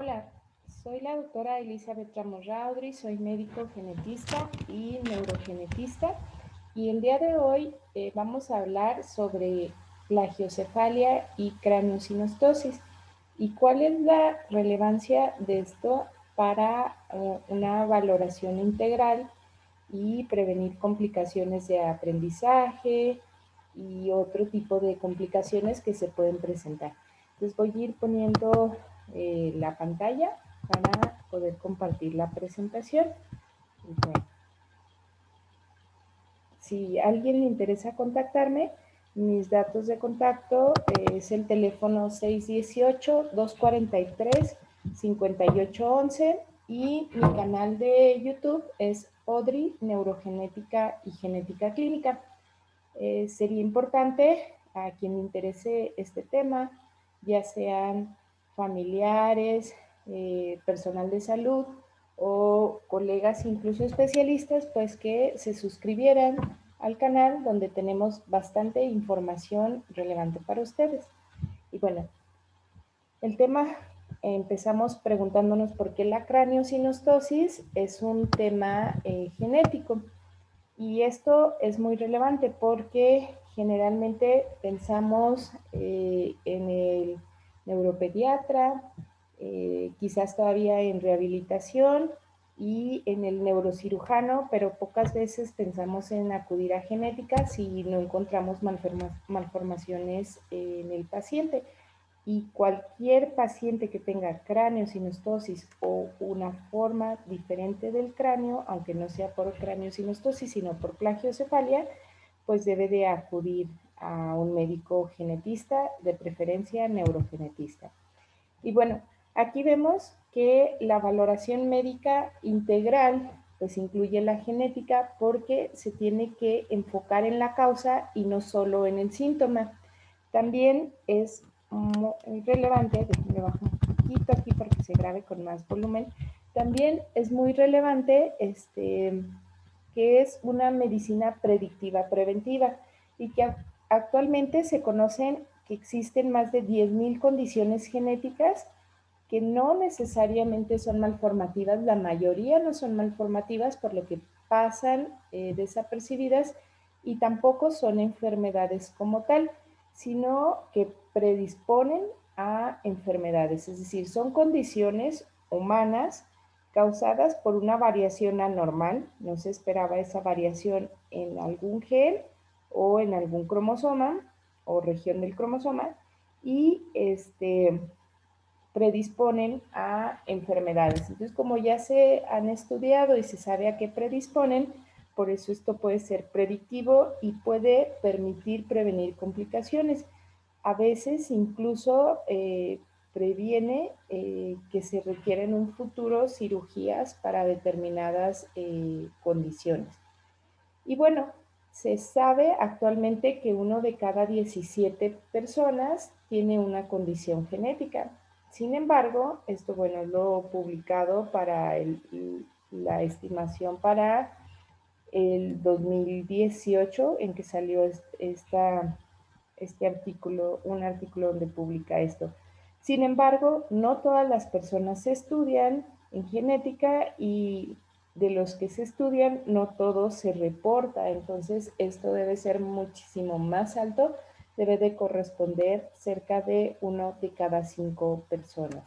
Hola, soy la doctora Elizabeth Ramos Raudri, soy médico genetista y neurogenetista y el día de hoy vamos a hablar sobre plagiocefalia y craneosinostosis y cuál es la relevancia de esto para una valoración integral y prevenir complicaciones de aprendizaje y otro tipo de complicaciones que se pueden presentar. Entonces voy a ir poniendo la pantalla para poder compartir la presentación. Bueno, si a alguien le interesa contactarme, mis datos de contacto es el teléfono 618-243-5811 y mi canal de YouTube es Odri Neurogenética y Genética Clínica. Sería importante a quien le interese este tema, ya sean familiares, personal de salud o colegas incluso especialistas, pues que se suscribieran al canal donde tenemos bastante información relevante para ustedes. Y bueno, el tema empezamos preguntándonos por qué la craneosinostosis es un tema genético. Y esto es muy relevante porque generalmente pensamos en el neuropediatra, quizás todavía en rehabilitación y en el neurocirujano, pero pocas veces pensamos en acudir a genética si no encontramos malformaciones en el paciente. Y cualquier paciente que tenga craneosinostosis o una forma diferente del cráneo, aunque no sea por craneosinostosis, sino por plagiocefalia, pues debe de acudir a un médico genetista, de preferencia neurogenetista. Y bueno, aquí vemos que la valoración médica integral pues incluye la genética porque se tiene que enfocar en la causa y no solo en el síntoma. También es muy relevante, déjenme bajar un poquito aquí para que se grabe con más volumen, también es muy relevante que es una medicina predictiva preventiva y que actualmente se conocen que existen más de 10,000 condiciones genéticas que no necesariamente son malformativas, la mayoría no son malformativas, por lo que pasan desapercibidas y tampoco son enfermedades como tal, sino que predisponen a enfermedades, es decir, son condiciones humanas causadas por una variación anormal, no se esperaba esa variación en algún gen o en algún cromosoma o región del cromosoma y predisponen a enfermedades. Entonces, como ya se han estudiado y se sabe a qué predisponen, por eso esto puede ser predictivo y puede permitir prevenir complicaciones. A veces incluso previene que se requieren en un futuro cirugías para determinadas condiciones. Y bueno, se sabe actualmente que uno de cada 17 personas tiene una condición genética. Sin embargo, esto, bueno, es lo publicado para la estimación para el 2018 en que salió este artículo, un artículo donde publica esto. Sin embargo, no todas las personas se estudian en genética y de los que se estudian, no todo se reporta. Entonces, esto debe ser muchísimo más alto, debe de corresponder cerca de 1 de cada 5 personas.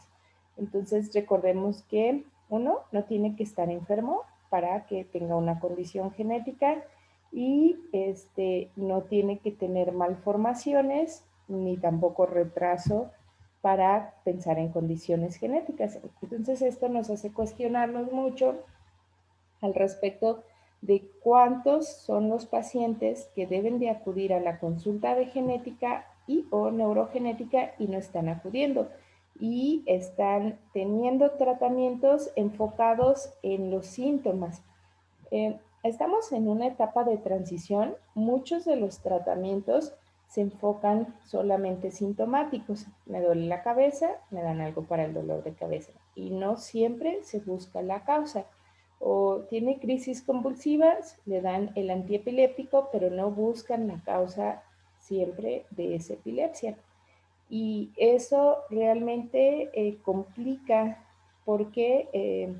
Entonces, recordemos que uno no tiene que estar enfermo para que tenga una condición genética y no tiene que tener malformaciones ni tampoco retraso para pensar en condiciones genéticas. Entonces esto nos hace cuestionarnos mucho al respecto de cuántos son los pacientes que deben de acudir a la consulta de genética y o neurogenética y no están acudiendo y están teniendo tratamientos enfocados en los síntomas. Estamos en una etapa de transición. Muchos de los tratamientos se enfocan solamente sintomáticos. Me duele la cabeza, me dan algo para el dolor de cabeza. Y no siempre se busca la causa. O tiene crisis convulsivas, le dan el antiepiléptico, pero no buscan la causa siempre de esa epilepsia. Y eso realmente complica porque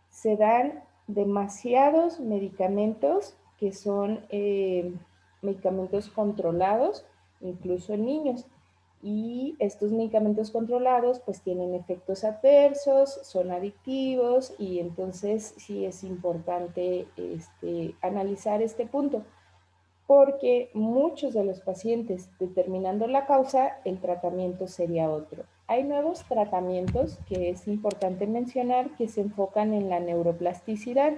se dan demasiados medicamentos que son medicamentos controlados, incluso en niños. Y estos medicamentos controlados pues tienen efectos adversos, son adictivos y entonces sí es importante analizar este punto porque muchos de los pacientes, determinando la causa, el tratamiento sería otro. Hay nuevos tratamientos que es importante mencionar que se enfocan en la neuroplasticidad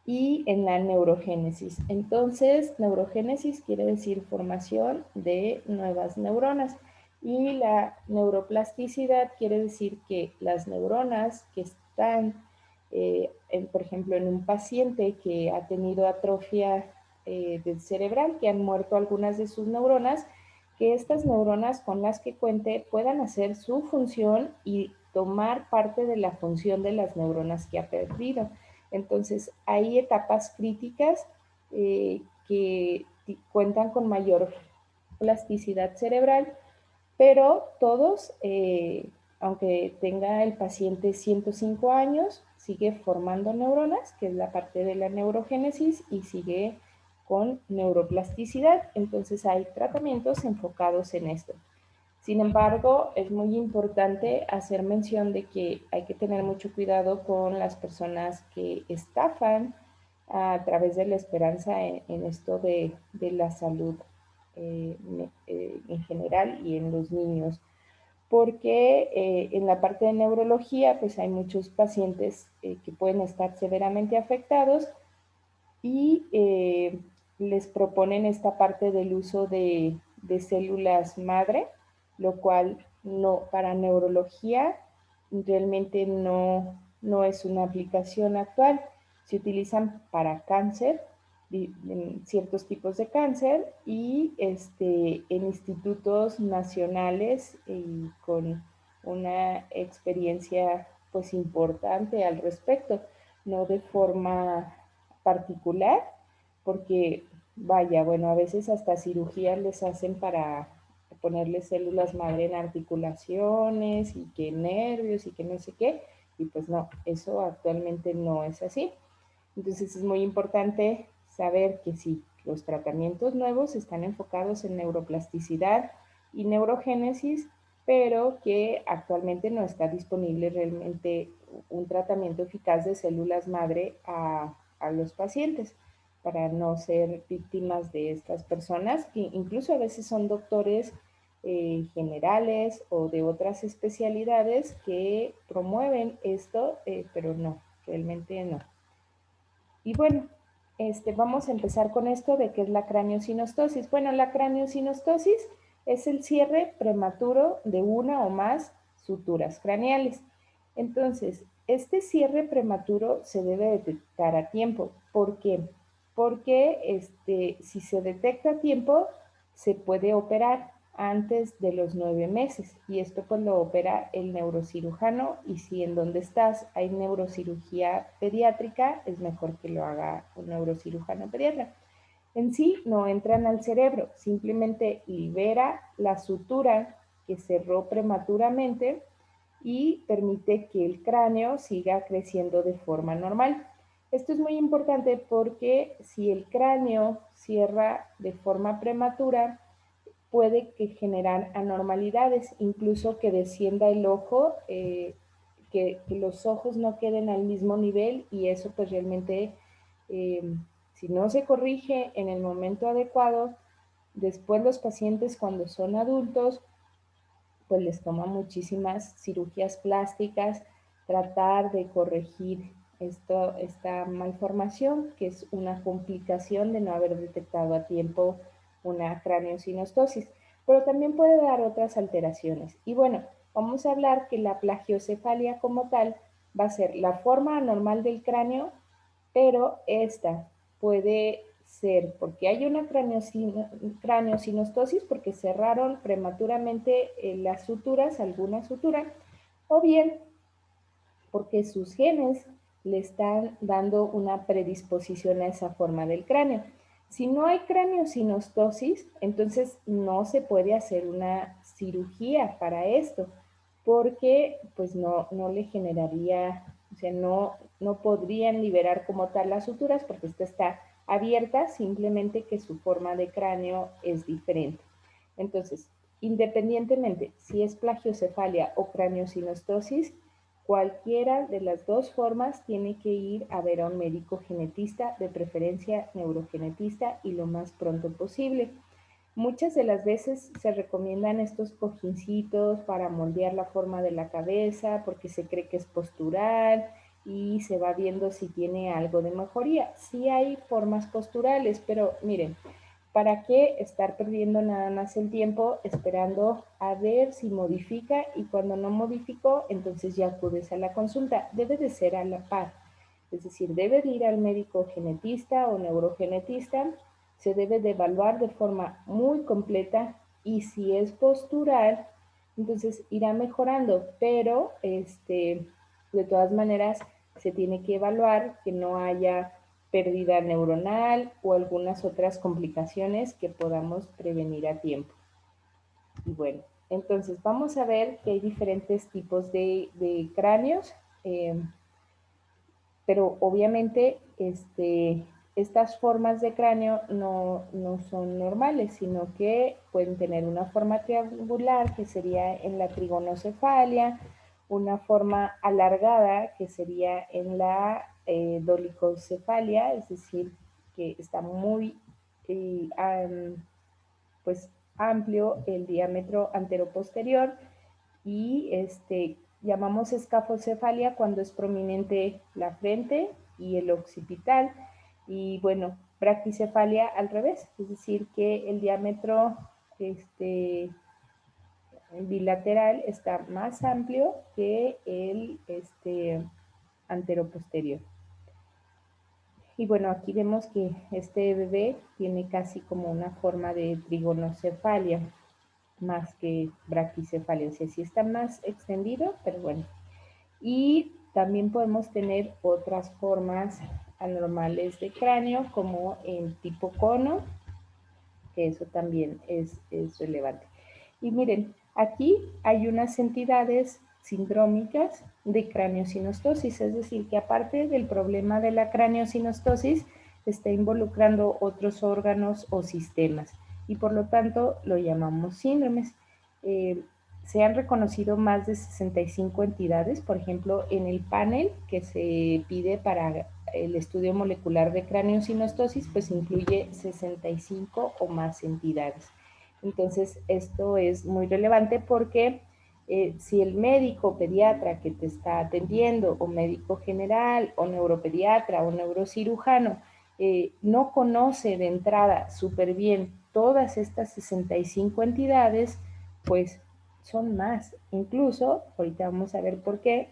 y en la neurogénesis. Entonces, neurogénesis quiere decir formación de nuevas neuronas y la neuroplasticidad quiere decir que las neuronas que están, por ejemplo, en un paciente que ha tenido atrofia del cerebral, que han muerto algunas de sus neuronas, que estas neuronas con las que cuente puedan hacer su función y tomar parte de la función de las neuronas que ha perdido. Entonces, hay etapas críticas que cuentan con mayor plasticidad cerebral, pero todos, aunque tenga el paciente 105 años, sigue formando neuronas, que es la parte de la neurogénesis, y sigue con neuroplasticidad. Entonces, hay tratamientos enfocados en esto. Sin embargo, es muy importante hacer mención de que hay que tener mucho cuidado con las personas que estafan a través de la esperanza en esto de la salud en general y en los niños, porque en la parte de neurología pues hay muchos pacientes que pueden estar severamente afectados y les proponen esta parte del uso de células madre, lo cual no, para neurología realmente no es una aplicación actual. Se utilizan para cáncer, en ciertos tipos de cáncer y en institutos nacionales y con una experiencia pues importante al respecto, no de forma particular, porque vaya, bueno, a veces hasta cirugías les hacen para ponerle células madre en articulaciones y que nervios y que no sé qué, y pues no, eso actualmente no es así. Entonces es muy importante saber que sí, los tratamientos nuevos están enfocados en neuroplasticidad y neurogénesis, pero que actualmente no está disponible realmente un tratamiento eficaz de células madre a los pacientes para no ser víctimas de estas personas que incluso a veces son doctores generales o de otras especialidades que promueven esto, pero no, realmente no. Y bueno, vamos a empezar con esto de qué es la craneosinostosis. Bueno, la craneosinostosis es el cierre prematuro de una o más suturas craneales. Entonces, este cierre prematuro se debe detectar a tiempo. ¿Por qué? Porque si se detecta a tiempo, se puede operar antes de los 9 meses y esto pues lo opera el neurocirujano y si en donde estás hay neurocirugía pediátrica, es mejor que lo haga un neurocirujano pediatra. En sí no entran al cerebro, simplemente libera la sutura que cerró prematuramente y permite que el cráneo siga creciendo de forma normal. Esto es muy importante porque si el cráneo cierra de forma prematura, puede que generar anormalidades, incluso que descienda el ojo, que los ojos no queden al mismo nivel y eso pues realmente, eh, si no se corrige en el momento adecuado, después los pacientes cuando son adultos, pues les toma muchísimas cirugías plásticas tratar de corregir esta malformación, que es una complicación de no haber detectado a tiempo una craneosinostosis, pero también puede dar otras alteraciones. Y bueno, vamos a hablar que la plagiocefalia como tal va a ser la forma anormal del cráneo, pero esta puede ser porque hay una craneosinostosis, porque cerraron prematuramente las suturas, alguna sutura, o bien porque sus genes le están dando una predisposición a esa forma del cráneo. Si no hay craneosinostosis, entonces no se puede hacer una cirugía para esto. porque pues no le generaría, o sea, no podrían liberar como tal las suturas porque esta está abierta, simplemente que su forma de cráneo es diferente. Entonces, independientemente si es plagiocefalia o craniosinostosis, cualquiera de las dos formas tiene que ir a ver a un médico genetista, de preferencia neurogenetista, y lo más pronto posible. Muchas de las veces se recomiendan estos cojincitos para moldear la forma de la cabeza porque se cree que es postural y se va viendo si tiene algo de mejoría. Sí hay formas posturales, pero miren, ¿para qué estar perdiendo nada más el tiempo esperando a ver si modifica? Y cuando no modificó, entonces ya acudes a la consulta. Debe de ser a la par. Es decir, debe de ir al médico genetista o neurogenetista, se debe de evaluar de forma muy completa y si es postural, entonces irá mejorando, pero de todas maneras se tiene que evaluar que no haya pérdida neuronal o algunas otras complicaciones que podamos prevenir a tiempo. Y bueno, entonces vamos a ver que hay diferentes tipos de cráneos, eh, pero obviamente estas formas de cráneo no son normales, sino que pueden tener una forma triangular, que sería en la trigonocefalia, una forma alargada, que sería en la dolicocefalia, es decir, que está muy pues, amplio el diámetro anteroposterior, y llamamos escafocefalia cuando es prominente la frente y el occipital, y bueno, braquicefalia al revés, es decir, que el diámetro bilateral está más amplio que el anteroposterior. Y bueno, aquí vemos que este bebé tiene casi como una forma de trigonocefalia más que braquicefalia, o sea, sí está más extendido, pero bueno. Y también podemos tener otras formas anormales de cráneo, como el tipo cono, que eso también es relevante. Y miren, aquí hay unas entidades sindrómicas de craniosinostosis, es decir, que aparte del problema de la craniosinostosis, está involucrando otros órganos o sistemas y por lo tanto lo llamamos síndromes. Se han reconocido más de 65 entidades, por ejemplo, en el panel que se pide para el estudio molecular de craniosinostosis, pues incluye 65 o más entidades. Entonces, esto es muy relevante porque si el médico pediatra que te está atendiendo, o médico general, o neuropediatra, o neurocirujano, no conoce de entrada súper bien todas estas 65 entidades, pues son más. Incluso, ahorita vamos a ver por qué,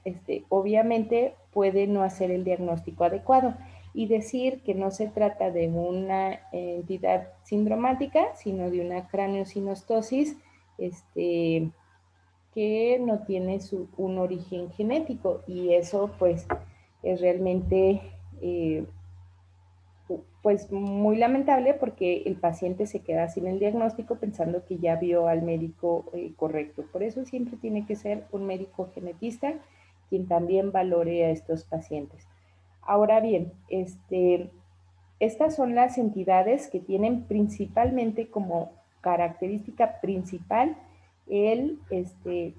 obviamente puede no hacer el diagnóstico adecuado y decir que no se trata de una entidad sindromática, sino de una craniosinostosis que no tiene un origen genético, y eso pues es realmente pues muy lamentable porque el paciente se queda sin el diagnóstico pensando que ya vio al médico correcto. Por eso siempre tiene que ser un médico genetista quien también valore a estos pacientes. Ahora bien, estas son las entidades que tienen principalmente como característica principal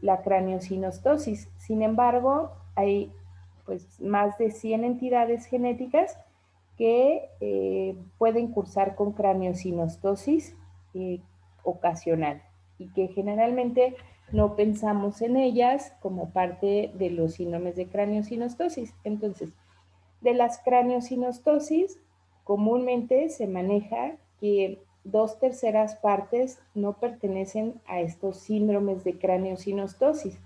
la craniosinostosis. Sin embargo, hay pues más de 100 entidades genéticas que pueden cursar con craniosinostosis ocasional y que generalmente no pensamos en ellas como parte de los síndromes de craniosinostosis. Entonces, de las craniosinostosis, comúnmente se maneja que 2/3 partes no pertenecen a estos síndromes de craniosinostosis.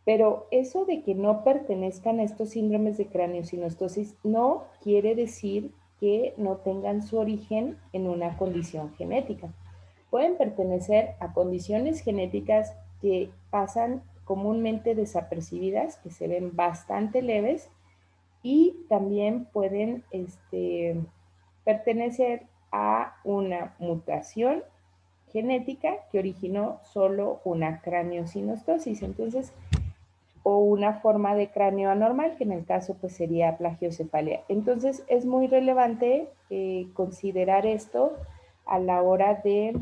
Pero eso de que no pertenezcan a estos síndromes de craniosinostosis no quiere decir que no tengan su origen en una condición genética. Pueden pertenecer a condiciones genéticas que pasan comúnmente desapercibidas, que se ven bastante leves, y también pueden pertenecer a una mutación genética que originó solo una craneosinostosis. Entonces, o una forma de cráneo anormal, que en el caso pues sería plagiocefalia. Entonces es muy relevante considerar esto a la hora de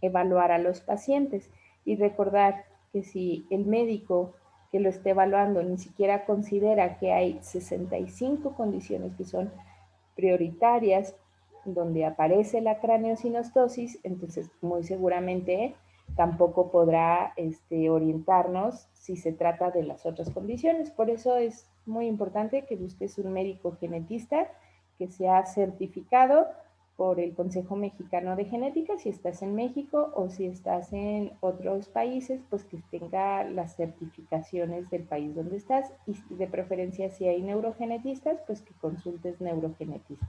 evaluar a los pacientes y recordar que si el médico que lo esté evaluando ni siquiera considera que hay 65 condiciones que son prioritarias donde aparece la craneosinostosis, entonces muy seguramente tampoco podrá orientarnos si se trata de las otras condiciones. Por eso es muy importante que busques un médico genetista que sea certificado por el Consejo Mexicano de Genética, si estás en México, o si estás en otros países, pues que tenga las certificaciones del país donde estás, y de preferencia si hay neurogenetistas, pues que consultes neurogenetistas.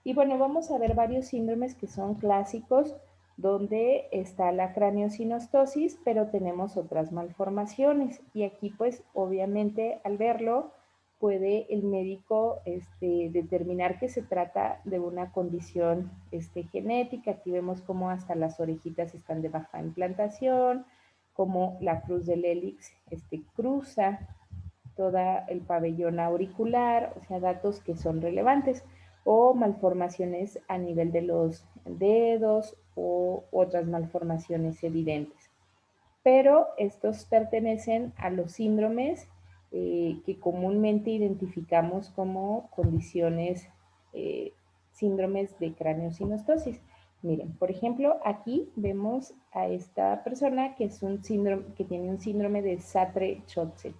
Y bueno, vamos a ver varios síndromes que son clásicos, donde está la craneosinostosis, pero tenemos otras malformaciones. Y aquí pues obviamente al verlo puede el médico determinar que se trata de una condición genética. Aquí vemos cómo hasta las orejitas están de baja implantación, cómo la cruz del hélix cruza todo el pabellón auricular, o sea, datos que son relevantes, o malformaciones a nivel de los dedos o otras malformaciones evidentes. Pero estos pertenecen a los síndromes que comúnmente identificamos como condiciones, síndromes de craneosinostosis. Miren, por ejemplo, aquí vemos a esta persona que es un síndrome, que tiene un síndrome de Sartre-Schultz,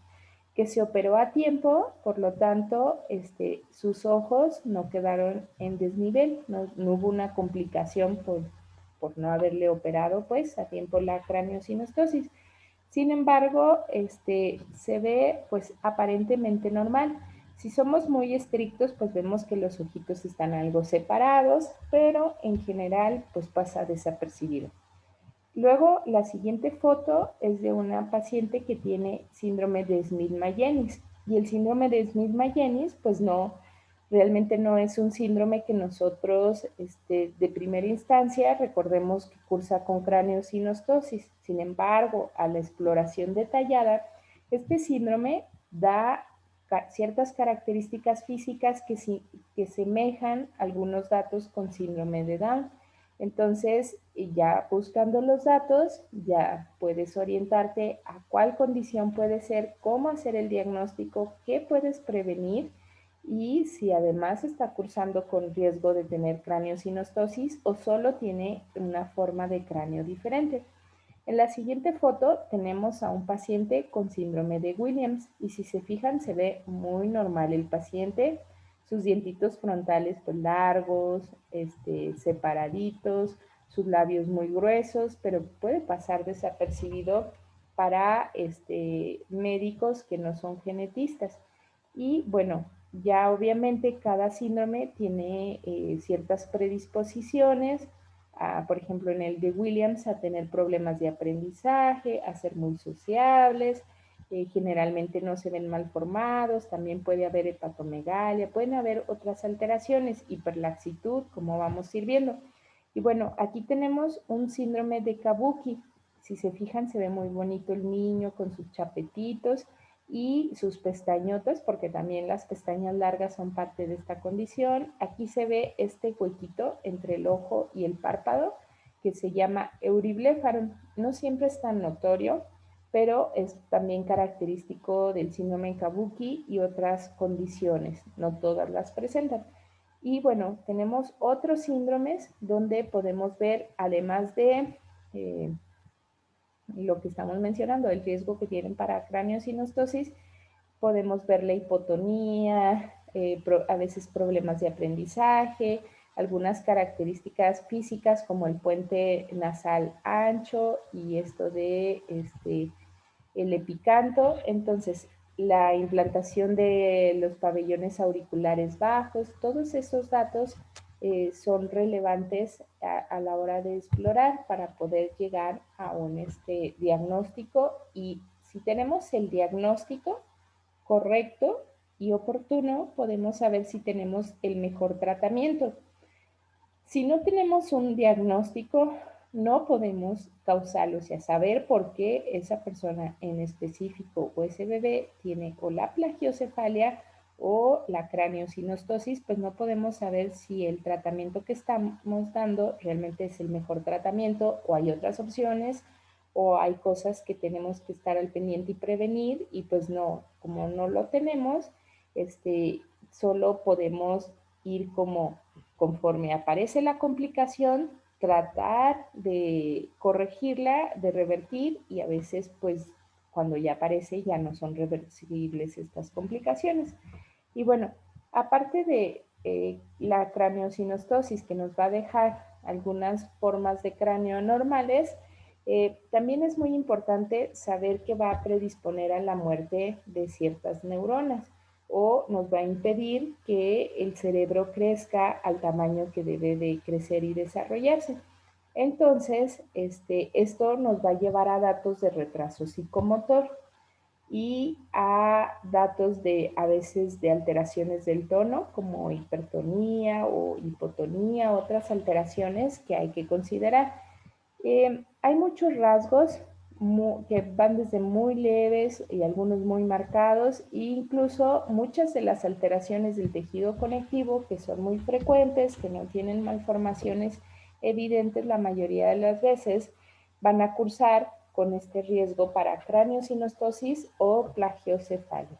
que se operó a tiempo, por lo tanto, sus ojos no quedaron en desnivel, no hubo una complicación por no haberle operado pues a tiempo la craneosinostosis. Sin embargo, se ve pues aparentemente normal. Si somos muy estrictos, pues vemos que los ojitos están algo separados, pero en general pues pasa desapercibido. Luego, la siguiente foto es de una paciente que tiene síndrome de Smith-Magenis. Y el síndrome de Smith-Magenis, pues no, realmente no es un síndrome que nosotros de primera instancia recordemos que cursa con craneosinostosis. Sin embargo, a la exploración detallada, este síndrome da ciertas características físicas que semejan algunos datos con síndrome de Down. Entonces, ya buscando los datos, ya puedes orientarte a cuál condición puede ser, cómo hacer el diagnóstico, qué puedes prevenir y si además está cursando con riesgo de tener craneosinostosis o solo tiene una forma de cráneo diferente. En la siguiente foto tenemos a un paciente con síndrome de Williams y si se fijan se ve muy normal el paciente, sus dientitos frontales pues largos, separaditos, sus labios muy gruesos, pero puede pasar desapercibido para médicos que no son genetistas. Y bueno, ya obviamente cada síndrome tiene ciertas predisposiciones, por ejemplo, en el de Williams, a tener problemas de aprendizaje, a ser muy sociables, generalmente no se ven mal formados, también puede haber hepatomegalia, pueden haber otras alteraciones, hiperlaxitud, como vamos a ir viendo. Y bueno, aquí tenemos un síndrome de Kabuki. Si se fijan, se ve muy bonito el niño con sus chapetitos y sus pestañotas, porque también las pestañas largas son parte de esta condición. Aquí se ve este huequito entre el ojo y el párpado que se llama euriblefaron. No siempre es tan notorio, pero es también característico del síndrome Kabuki y otras condiciones. No todas las presentan. Y bueno, tenemos otros síndromes donde podemos ver, además de lo que estamos mencionando, el riesgo que tienen para craneosinostosis, podemos ver la hipotonía, a veces problemas de aprendizaje, algunas características físicas como el puente nasal ancho y esto de el epicanto. Entonces, la implantación de los pabellones auriculares bajos, todos esos datos son relevantes a la hora de explorar para poder llegar a un diagnóstico. Y si tenemos el diagnóstico correcto y oportuno, podemos saber si tenemos el mejor tratamiento. Si no tenemos un diagnóstico, no podemos causarlo, o sea, saber por qué esa persona en específico o ese bebé tiene o la plagiocefalia o la craneosinostosis, pues no podemos saber si el tratamiento que estamos dando realmente es el mejor tratamiento o hay otras opciones o hay cosas que tenemos que estar al pendiente y prevenir y pues no, como no lo tenemos, solo podemos ir como conforme aparece la complicación, tratar de corregirla, de revertir y a veces pues cuando ya aparece ya no son reversibles estas complicaciones. Y bueno, aparte de la craneosinostosis que nos va a dejar algunas formas de cráneo normales, también es muy importante saber que va a predisponer a la muerte de ciertas neuronas o nos va a impedir que el cerebro crezca al tamaño que debe de crecer y desarrollarse. Entonces, esto nos va a llevar a datos de retraso psicomotor y a datos de a veces de alteraciones del tono como hipertonía o hipotonía, otras alteraciones que hay que considerar. Hay muchos rasgos que van desde muy leves y algunos muy marcados e incluso muchas de las alteraciones del tejido conectivo que son muy frecuentes, que no tienen malformaciones evidentes la mayoría de las veces, van a cursar con este riesgo para craneosinostosis o plagiocefalia.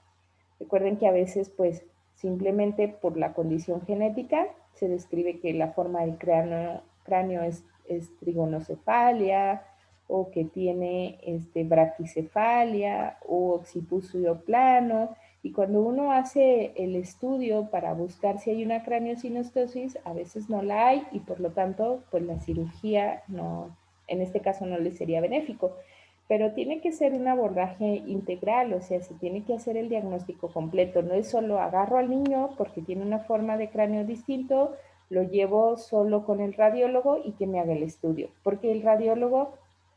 Recuerden que a veces, pues, simplemente por la condición genética, se describe que la forma del cráneo es trigonocefalia o que tiene braquicefalia o occipucio plano. Y cuando uno hace el estudio para buscar si hay una craneosinostosis, a veces no la hay y por lo tanto, pues la cirugía no, en este caso no le sería benéfico. Pero tiene que ser un abordaje integral, o sea, se tiene que hacer el diagnóstico completo. No es solo agarro al niño porque tiene una forma de cráneo distinto, lo llevo solo con el radiólogo y que me haga el estudio, porque el radiólogo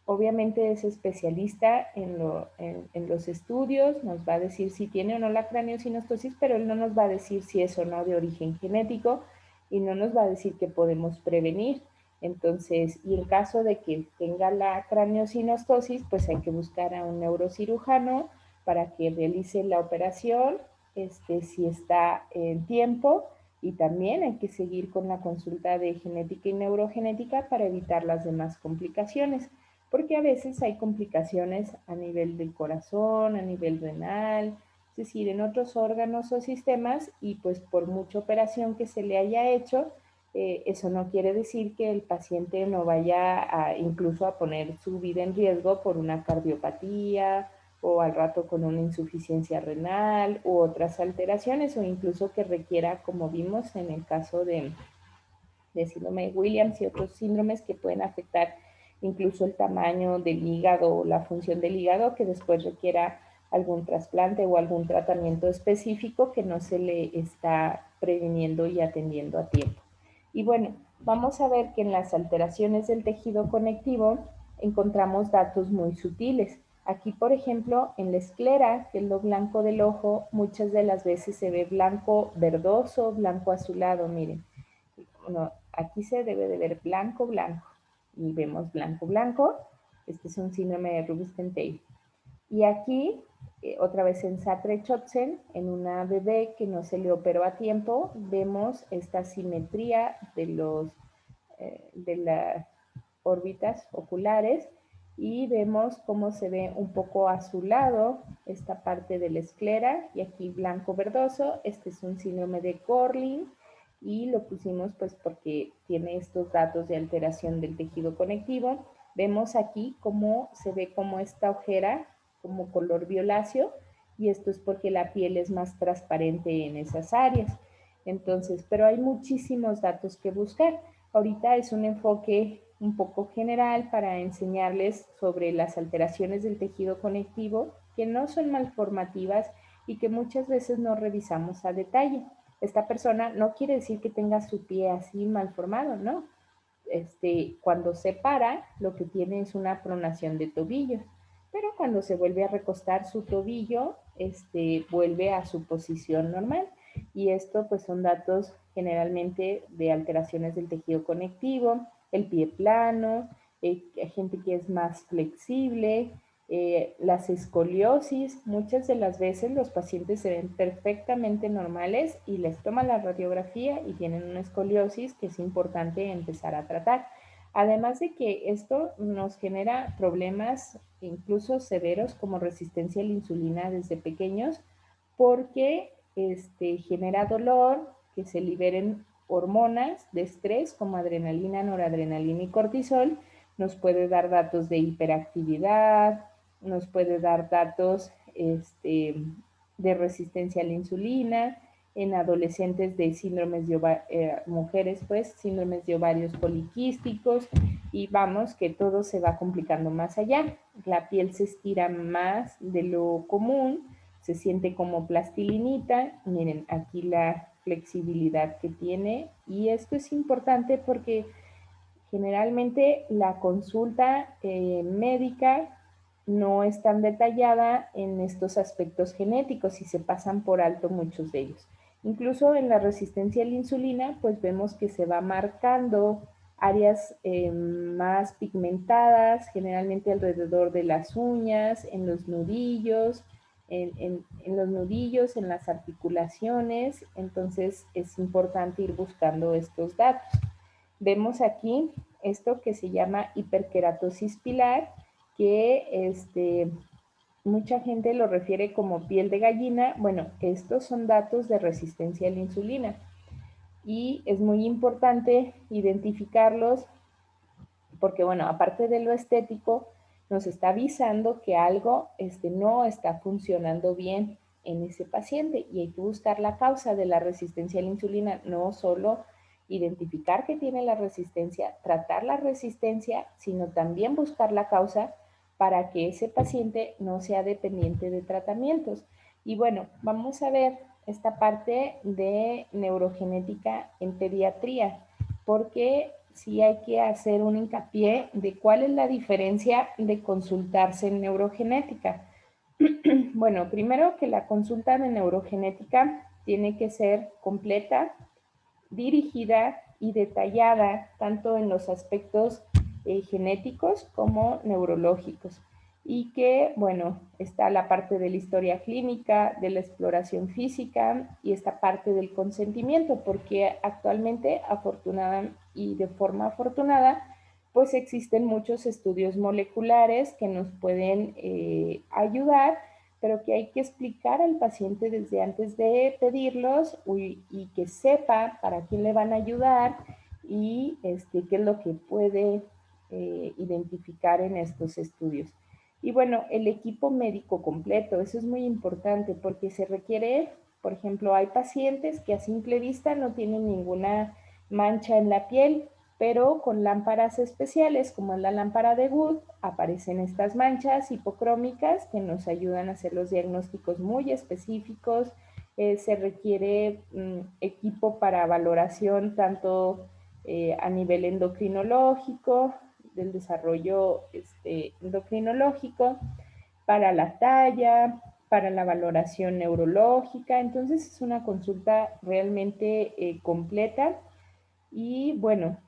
obviamente es especialista en los estudios, nos va a decir si tiene o no la craneosinostosis, pero él no nos va a decir si es o no de origen genético y no nos va a decir que podemos prevenir. Entonces, y en caso de que tenga la craneosinostosis, pues hay que buscar a un neurocirujano para que realice la operación, si está en tiempo, y también hay que seguir con la consulta de genética y neurogenética para evitar las demás complicaciones, porque a veces hay complicaciones a nivel del corazón, a nivel renal, es decir, en otros órganos o sistemas, y pues por mucha operación que se le haya hecho, eso no quiere decir que el paciente no vaya incluso a poner su vida en riesgo por una cardiopatía o al rato con una insuficiencia renal u otras alteraciones o incluso que requiera, como vimos en el caso de síndrome de Williams y otros síndromes que pueden afectar incluso el tamaño del hígado o la función del hígado que después requiera algún trasplante o algún tratamiento específico que no se le está previniendo y atendiendo a tiempo. Y bueno, vamos a ver que en las alteraciones del tejido conectivo encontramos datos muy sutiles. Aquí, por ejemplo, en la esclera, que es lo blanco del ojo, muchas de las veces se ve blanco verdoso, blanco azulado, miren. No, aquí se debe de ver blanco, blanco. Y vemos blanco, blanco. Este es un síndrome de Rubinstein-Tay. Y aquí, otra vez en Sartre-Chopsen, en una bebé que no se le operó a tiempo, vemos esta simetría de las órbitas oculares y vemos cómo se ve un poco azulado esta parte de la esclera y aquí blanco verdoso. Este es un síndrome de Gorlin y lo pusimos pues porque tiene estos datos de alteración del tejido conectivo. Vemos aquí cómo se ve como esta ojera como color violáceo y esto es porque la piel es más transparente en esas áreas. Entonces, pero hay muchísimos datos que buscar. Ahorita es un enfoque un poco general para enseñarles sobre las alteraciones del tejido conectivo que no son malformativas y que muchas veces no revisamos a detalle. Esta persona no quiere decir que tenga su pie así malformado, ¿no? Cuando se para, lo que tiene es una pronación de tobillos, pero cuando se vuelve a recostar su tobillo, vuelve a su posición normal. y esto pues son datos generalmente de alteraciones del tejido conectivo, el pie plano, gente que es más flexible, las escoliosis. Muchas de las veces los pacientes se ven perfectamente normales y les toman la radiografía y tienen una escoliosis que es importante empezar a tratar. Además de que esto nos genera problemas incluso severos como resistencia a la insulina desde pequeños, porque genera dolor, que se liberen hormonas de estrés como adrenalina, noradrenalina y cortisol, nos puede dar datos de hiperactividad, nos puede dar datos de resistencia a la insulina, en adolescentes de síndromes de mujeres, pues síndromes de ovarios poliquísticos, y vamos que todo se va complicando más allá. La piel se estira más de lo común, se siente como plastilinita. Miren, aquí la flexibilidad que tiene, y esto es importante porque generalmente la consulta médica no es tan detallada en estos aspectos genéticos y se pasan por alto muchos de ellos. Incluso en la resistencia a la insulina, pues vemos que se va marcando áreas más pigmentadas, generalmente alrededor de las uñas, en los nudillos, en los nudillos, en las articulaciones. Entonces es importante ir buscando estos datos. Vemos aquí esto que se llama hiperkeratosis pilar, que mucha gente lo refiere como piel de gallina. Bueno, estos son datos de resistencia a la insulina y es muy importante identificarlos porque, bueno, aparte de lo estético, nos está avisando que algo no está funcionando bien en ese paciente, y hay que buscar la causa de la resistencia a la insulina, no solo identificar que tiene la resistencia, tratar la resistencia, sino también buscar la causa para que ese paciente no sea dependiente de tratamientos. Y bueno, vamos a ver esta parte de neurogenética en pediatría, porque sí hay que hacer un hincapié de cuál es la diferencia de consultarse en neurogenética. Bueno, primero que la consulta de neurogenética tiene que ser completa, dirigida y detallada, tanto en los aspectos genéticos como neurológicos. Y que, bueno, está la parte de la historia clínica, de la exploración física y esta parte del consentimiento, porque actualmente, afortunada y de forma afortunada, pues existen muchos estudios moleculares que nos pueden ayudar, pero que hay que explicar al paciente desde antes de pedirlos, y que sepa para quién le van a ayudar y qué es lo que puede identificar en estos estudios. Y bueno, el equipo médico completo, eso es muy importante porque se requiere, por ejemplo, hay pacientes que a simple vista no tienen ninguna mancha en la piel, pero con lámparas especiales como es la lámpara de Wood aparecen estas manchas hipocrómicas que nos ayudan a hacer los diagnósticos muy específicos. Se requiere equipo para valoración tanto a nivel endocrinológico, del desarrollo endocrinológico, para la talla, para la valoración neurológica. Entonces es una consulta realmente completa. Y bueno,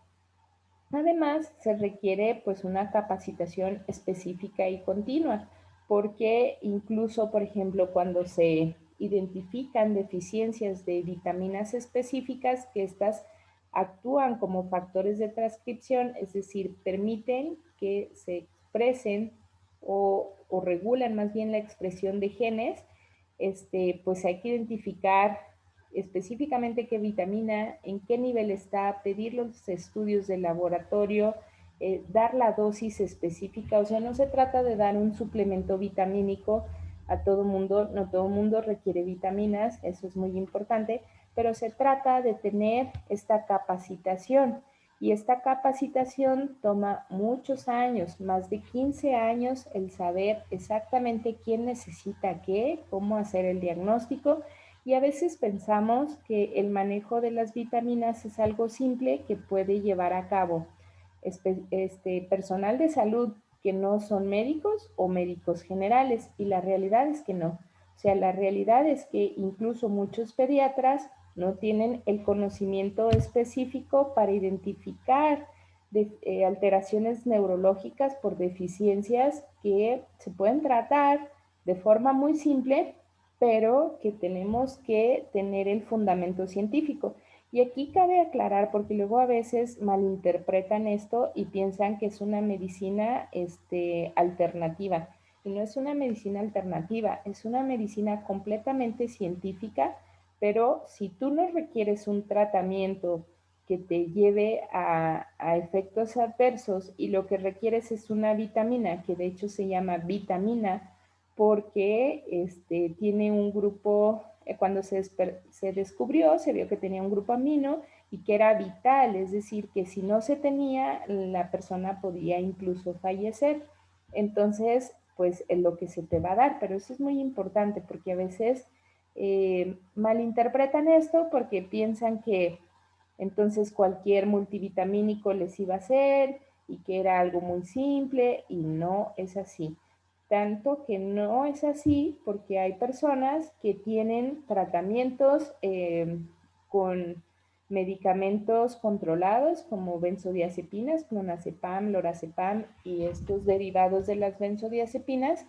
además, se requiere pues una capacitación específica y continua, porque incluso, por ejemplo, cuando se identifican deficiencias de vitaminas específicas, que estas actúan como factores de transcripción, es decir, permiten que se expresen o regulan más bien la expresión de genes. Pues hay que identificar específicamente qué vitamina, en qué nivel está, pedir los estudios de laboratorio, dar la dosis específica. O sea, no se trata de dar un suplemento vitamínico a todo mundo, no todo mundo requiere vitaminas, eso es muy importante, pero se trata de tener esta capacitación. Y esta capacitación toma muchos años, más de 15 años, el saber exactamente quién necesita qué, cómo hacer el diagnóstico. Y a veces pensamos que el manejo de las vitaminas es algo simple que puede llevar a cabo personal de salud que no son médicos o médicos generales, y la realidad es que no. O sea, la realidad es que incluso muchos pediatras no tienen el conocimiento específico para identificar alteraciones neurológicas por deficiencias que se pueden tratar de forma muy simple, pero que tenemos que tener el fundamento científico. Y aquí cabe aclarar, porque luego a veces malinterpretan esto y piensan que es una medicina alternativa. Y no es una medicina alternativa, es una medicina completamente científica, pero si tú no requieres un tratamiento que te lleve a efectos adversos y lo que requieres es una vitamina, que de hecho se llama vitamina, porque tiene un grupo, cuando se descubrió, se vio que tenía un grupo amino y que era vital, es decir, que si no se tenía, la persona podía incluso fallecer. Entonces, pues es lo que se te va a dar, pero eso es muy importante porque a veces malinterpretan esto porque piensan que entonces cualquier multivitamínico les iba a hacer y que era algo muy simple y no es así. Tanto que no es así porque hay personas que tienen tratamientos con medicamentos controlados como benzodiazepinas, clonazepam, lorazepam y estos derivados de las benzodiazepinas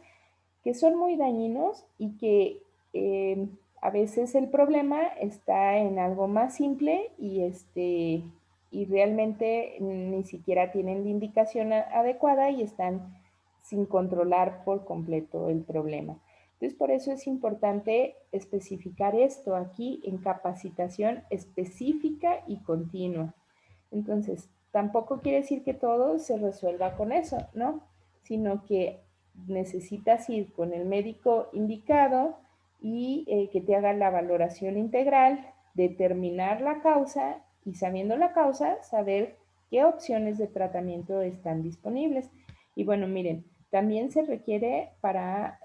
que son muy dañinos y que a veces el problema está en algo más simple y realmente ni siquiera tienen la indicación adecuada y están sin controlar por completo el problema. Entonces, por eso es importante especificar esto aquí en capacitación específica y continua. Entonces, tampoco quiere decir que todo se resuelva con eso, ¿no? Sino que necesitas ir con el médico indicado y que te haga la valoración integral, determinar la causa y sabiendo la causa, saber qué opciones de tratamiento están disponibles. Y bueno, miren, también se requiere para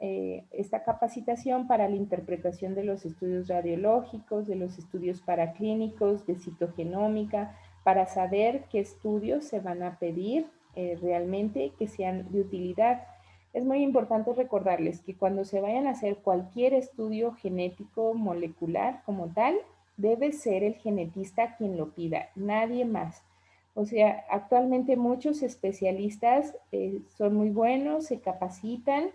esta capacitación para la interpretación de los estudios radiológicos, de los estudios paraclínicos, de citogenómica, para saber qué estudios se van a pedir realmente que sean de utilidad. Es muy importante recordarles que cuando se vayan a hacer cualquier estudio genético molecular como tal, debe ser el genetista quien lo pida, nadie más. O sea, actualmente muchos especialistas son muy buenos, se capacitan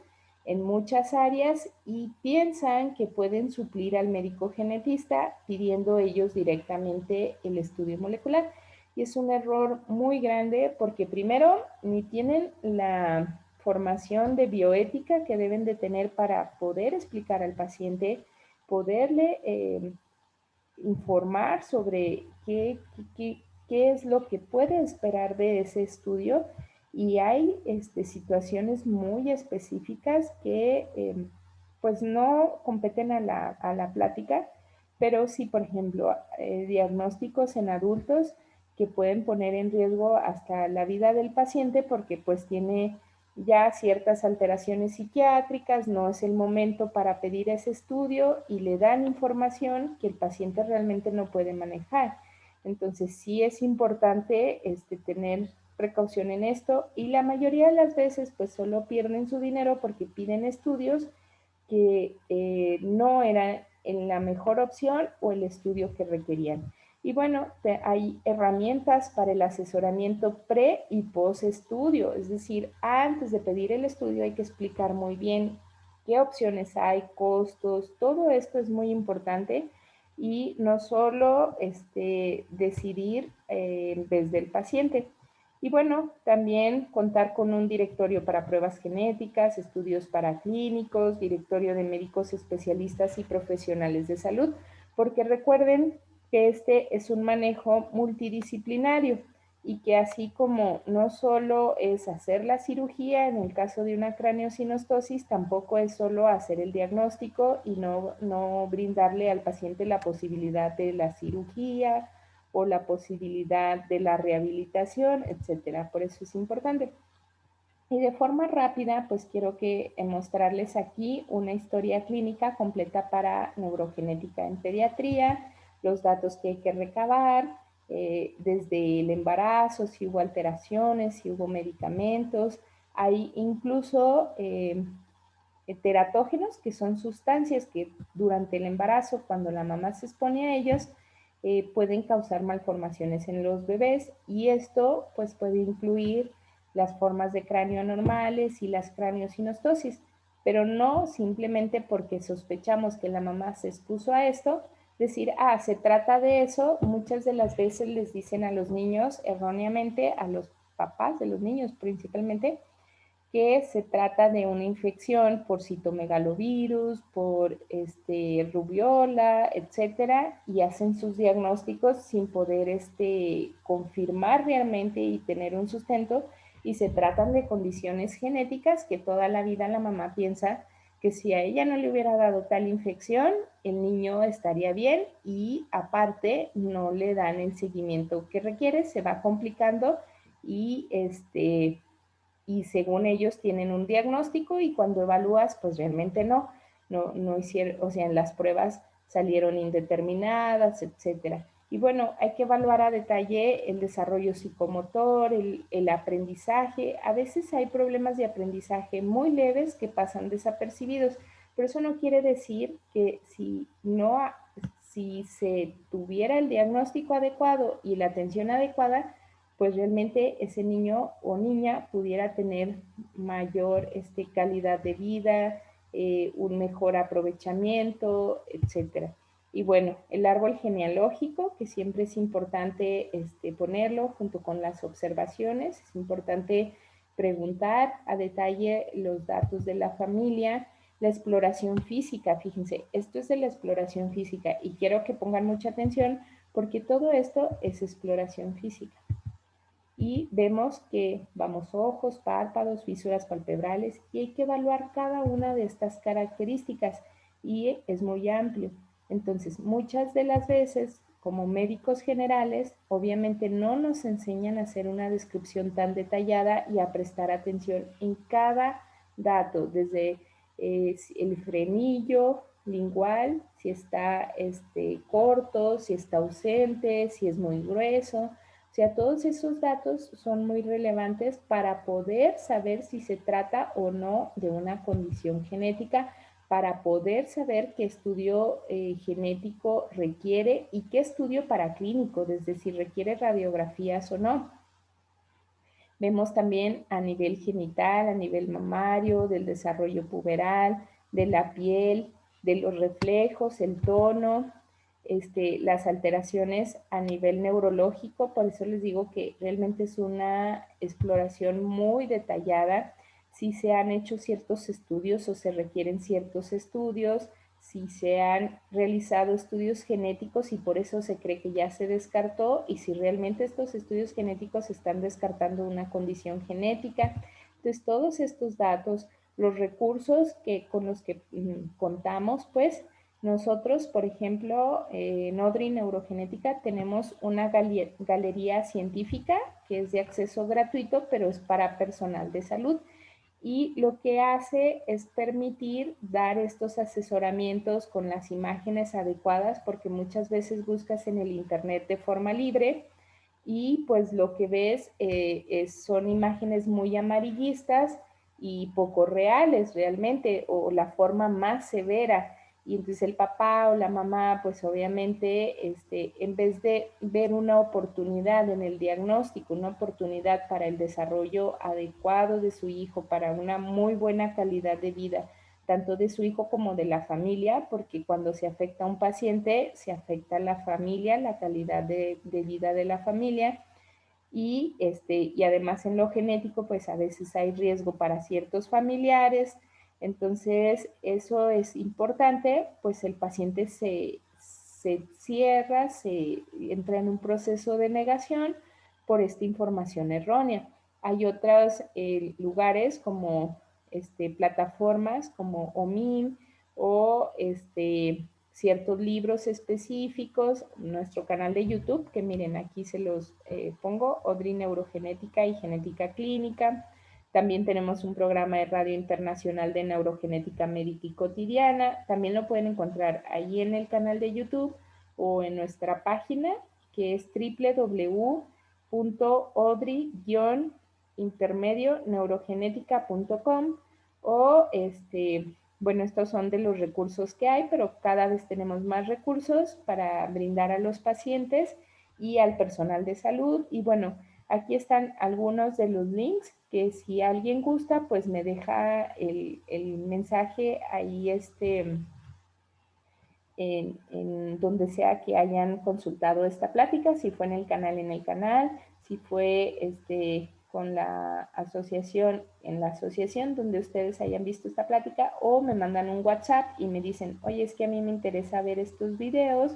en muchas áreas y piensan que pueden suplir al médico genetista pidiendo ellos directamente el estudio molecular. Y es un error muy grande porque primero ni tienen la formación de bioética que deben de tener para poder explicar al paciente, poderle informar sobre qué es lo que puede esperar de ese estudio y hay situaciones muy específicas que pues no competen a la plática, pero sí, por ejemplo, diagnósticos en adultos que pueden poner en riesgo hasta la vida del paciente porque pues tiene ya ciertas alteraciones psiquiátricas, no es el momento para pedir ese estudio y le dan información que el paciente realmente no puede manejar. Entonces sí es importante tener precaución en esto y la mayoría de las veces pues solo pierden su dinero porque piden estudios que no eran en la mejor opción o el estudio que requerían. Y bueno, hay herramientas para el asesoramiento pre y post estudio, es decir, antes de pedir el estudio hay que explicar muy bien qué opciones hay, costos, todo esto es muy importante y no solo decidir desde el paciente. Y bueno, también contar con un directorio para pruebas genéticas, estudios paraclínicos, directorio de médicos especialistas y profesionales de salud, porque recuerden que este es un manejo multidisciplinario y que así como no solo es hacer la cirugía en el caso de una craneosinostosis, tampoco es solo hacer el diagnóstico y no brindarle al paciente la posibilidad de la cirugía o la posibilidad de la rehabilitación, etcétera. Por eso es importante. Y de forma rápida, pues quiero mostrarles aquí una historia clínica completa para neurogenética en pediatría, los datos que hay que recabar, desde el embarazo, si hubo alteraciones, si hubo medicamentos. Hay incluso teratógenos, que son sustancias que durante el embarazo, cuando la mamá se expone a ellos, pueden causar malformaciones en los bebés, y esto pues puede incluir las formas de cráneo anormales y las craniosinostosis, pero no simplemente porque sospechamos que la mamá se expuso a esto, decir, se trata de eso. Muchas de las veces les dicen a los niños erróneamente, a los papás de los niños principalmente, que se trata de una infección por citomegalovirus, por rubiola, etcétera, y hacen sus diagnósticos sin poder confirmar realmente y tener un sustento, y se tratan de condiciones genéticas que toda la vida la mamá piensa que si a ella no le hubiera dado tal infección, el niño estaría bien, y aparte no le dan el seguimiento que requiere, se va complicando, y y según ellos tienen un diagnóstico, y cuando evalúas, pues realmente no hicieron, o sea, en las pruebas salieron indeterminadas, etcétera. Y bueno, hay que evaluar a detalle el desarrollo psicomotor, el aprendizaje. A veces hay problemas de aprendizaje muy leves que pasan desapercibidos, pero eso no quiere decir que si se tuviera el diagnóstico adecuado y la atención adecuada, pues realmente ese niño o niña pudiera tener mayor calidad de vida, un mejor aprovechamiento, etcétera. Y bueno, el árbol genealógico, que siempre es importante ponerlo junto con las observaciones, es importante preguntar a detalle los datos de la familia. La exploración física, fíjense, esto es de la exploración física, y quiero que pongan mucha atención porque todo esto es exploración física. Y vemos que vamos ojos, párpados, fisuras palpebrales, y hay que evaluar cada una de estas características, y es muy amplio. Entonces, muchas de las veces, como médicos generales, obviamente no nos enseñan a hacer una descripción tan detallada y a prestar atención en cada dato, desde el frenillo lingual, si está corto, si está ausente, si es muy grueso. O sea, todos esos datos son muy relevantes para poder saber si se trata o no de una condición genética, para poder saber qué estudio genético requiere y qué estudio paraclínico, desde si requiere radiografías o no. Vemos también a nivel genital, a nivel mamario, del desarrollo puberal, de la piel, de los reflejos, el tono, las alteraciones a nivel neurológico. Por eso les digo que realmente es una exploración muy detallada. Si se han hecho ciertos estudios o se requieren ciertos estudios, si se han realizado estudios genéticos y por eso se cree que ya se descartó, y si realmente estos estudios genéticos están descartando una condición genética. Entonces, todos estos datos, los recursos con los que contamos, pues nosotros, por ejemplo, en ODRI Neurogenética tenemos una galería científica que es de acceso gratuito, pero es para personal de salud, y lo que hace es permitir dar estos asesoramientos con las imágenes adecuadas, porque muchas veces buscas en el internet de forma libre y pues lo que ves son imágenes muy amarillistas y poco reales realmente, o la forma más severa. Y entonces el papá o la mamá, pues obviamente, en vez de ver una oportunidad en el diagnóstico, una oportunidad para el desarrollo adecuado de su hijo, para una muy buena calidad de vida, tanto de su hijo como de la familia, porque cuando se afecta a un paciente, se afecta a la familia, la calidad de vida de la familia. Y además en lo genético, pues a veces hay riesgo para ciertos familiares. Entonces, eso es importante, pues el paciente se cierra, se entra en un proceso de negación por esta información errónea. Hay otros lugares como plataformas como OMIM, o ciertos libros específicos, nuestro canal de YouTube, que miren, aquí se los pongo, ODRI Neurogenética y Genética Clínica. También tenemos un programa de radio internacional de neurogenética médica y cotidiana. También lo pueden encontrar ahí en el canal de YouTube o en nuestra página, que es www.odri-intermedioneurogenética.com, o bueno, estos son de los recursos que hay, pero cada vez tenemos más recursos para brindar a los pacientes y al personal de salud. Y bueno, aquí están algunos de los links que si alguien gusta, pues me deja el mensaje ahí en donde sea que hayan consultado esta plática, si fue en el canal, si fue con la asociación, en la asociación donde ustedes hayan visto esta plática, o me mandan un WhatsApp y me dicen, oye, es que a mí me interesa ver estos videos,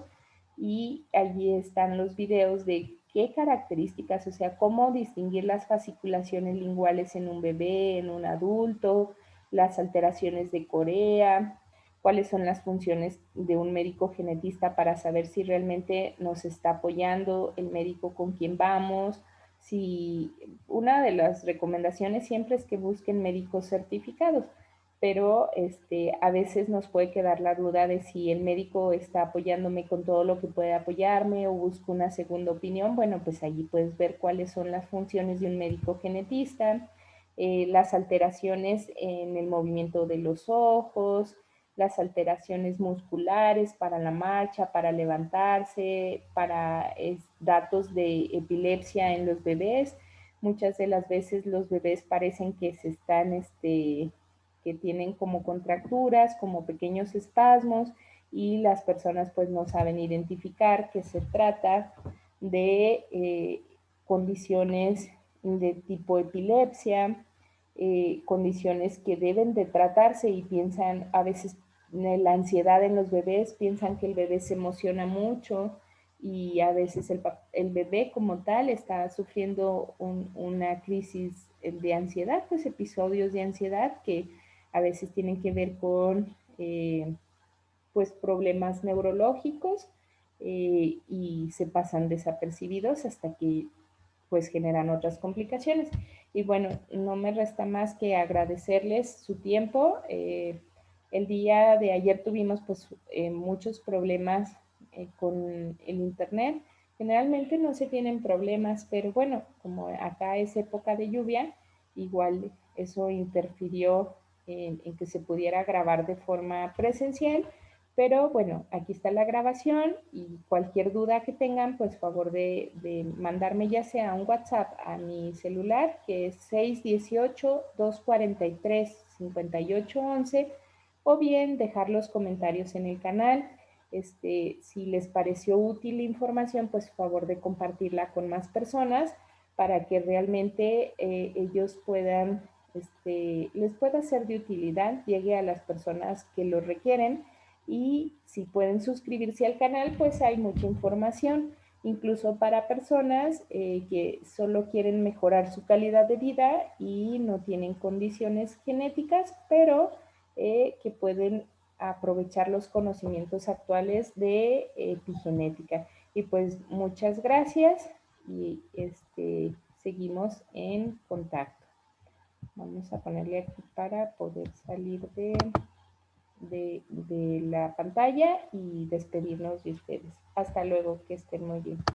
y allí están los videos de qué características, o sea, cómo distinguir las fasciculaciones linguales en un bebé, en un adulto, las alteraciones de Corea, cuáles son las funciones de un médico genetista para saber si realmente nos está apoyando el médico con quien vamos. Si una de las recomendaciones siempre es que busquen médicos certificados, pero a veces nos puede quedar la duda de si el médico está apoyándome con todo lo que puede apoyarme o busco una segunda opinión. Bueno, pues allí puedes ver cuáles son las funciones de un médico genetista, las alteraciones en el movimiento de los ojos, las alteraciones musculares para la marcha, para levantarse, para datos de epilepsia en los bebés. Muchas de las veces los bebés parecen que se están, que tienen como contracturas, como pequeños espasmos, y las personas pues no saben identificar que se trata de condiciones de tipo epilepsia, condiciones que deben de tratarse, y piensan a veces la ansiedad en los bebés, piensan que el bebé se emociona mucho, y a veces el bebé como tal está sufriendo una crisis de ansiedad, pues episodios de ansiedad que a veces tienen que ver con pues problemas neurológicos, y se pasan desapercibidos hasta que pues generan otras complicaciones. Y bueno, no me resta más que agradecerles su tiempo. El día de ayer tuvimos pues muchos problemas con el internet. Generalmente no se tienen problemas, pero bueno, como acá es época de lluvia, igual eso interfirió en que se pudiera grabar de forma presencial. Pero bueno, aquí está la grabación, y cualquier duda que tengan, pues favor de mandarme ya sea un WhatsApp a mi celular, que es 618-243-5811, o bien dejar los comentarios en el canal. Si les pareció útil la información, pues favor de compartirla con más personas para que realmente ellos puedan, les pueda ser de utilidad, llegue a las personas que lo requieren. Y si pueden suscribirse al canal, pues hay mucha información, incluso para personas que solo quieren mejorar su calidad de vida y no tienen condiciones genéticas, pero que pueden aprovechar los conocimientos actuales de epigenética. Y pues muchas gracias, y seguimos en contacto. Vamos a ponerle aquí para poder salir de la pantalla y despedirnos de ustedes. Hasta luego, que estén muy bien.